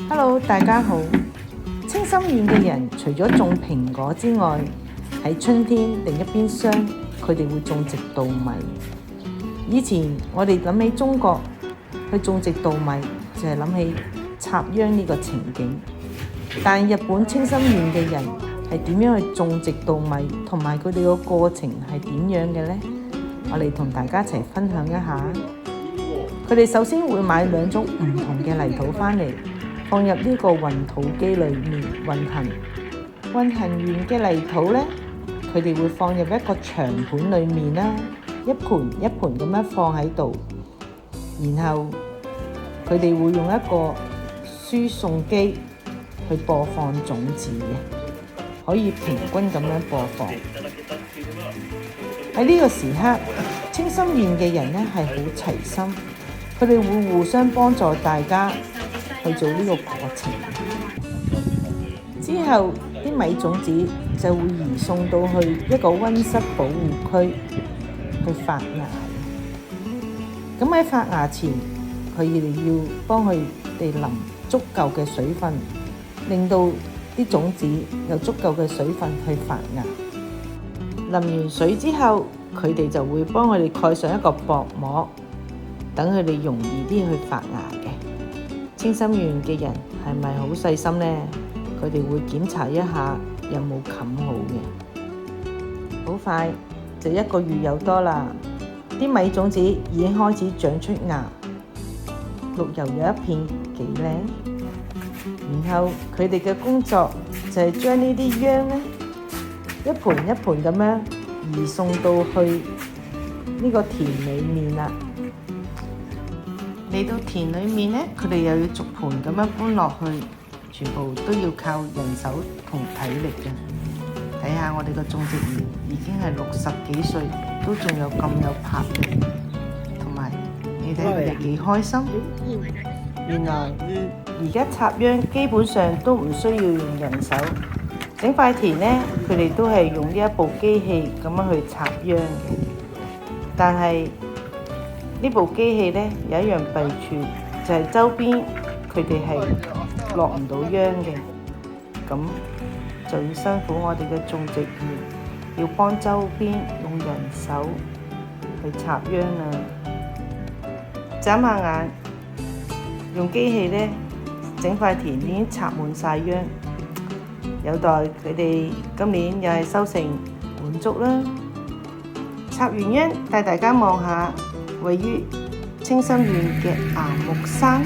Hello，大家好。清心園嘅人除咗種蘋果之外，喺春天另一邊廂，佢哋會種植稻米。以前我哋諗起中國去種植稻米，就係諗起插秧呢個情景。但日本清心園嘅人係點樣去種植稻米，同埋佢哋個過程係點樣嘅呢？我哋同大家一齊分享一下。佢哋首先會買2種唔同嘅泥土返嚟，放入呢個混土機裏面運行。運行完嘅泥土呢，佢哋會放入一個長盤裏面啦，一盤一盤咁樣放喺度。然後佢哋會用一個輸送機去播放種子嘅，可以平均咁樣播放。喺呢個時刻，清心園嘅人呢係好齊心，佢哋會互相幫助大家去做呢個過程。之後啲米種子就會移送到去一個溫室保護區去發芽。咁喺發芽前，佢哋要幫佢哋淋足夠嘅水分，令到啲種子有足夠嘅水分去發芽。淋完水之後，佢哋就會幫佢哋蓋上一個薄膜，等佢哋容易啲去發芽嘅。清心園嘅人係咪好細心呢？佢哋會檢查一下有冇冚好嘅。好快就1個月有多啦，啲米種子已經開始長出芽，綠油有一片，幾靚。然後佢哋嘅工作就係將呢啲秧呢，一盤一盤咁樣移送到去呢個田裡面啦。嚟到田裡面呢，佢哋又要逐盤咁樣搬落去，全部都要靠人手同體力嘅。睇下我哋個種植員已經係60幾歲，都仲有咁有魄力，同埋你睇佢哋幾開心。原來而家插秧基本上都唔需要用人手，整塊田呢，佢哋都係用呢一部機器咁樣去插秧嘅。但係呢部機器呢，有一樣弊處，就係周邊佢哋係落唔到秧嘅，咁就要辛苦我哋嘅種植員要幫周邊用人手去插秧啦。眨下眼，用機器呢，整塊田已經插滿晒秧，有待佢哋今年又係收成滿足啦。插完秧，帶大家望下位於清心園嘅岩木山。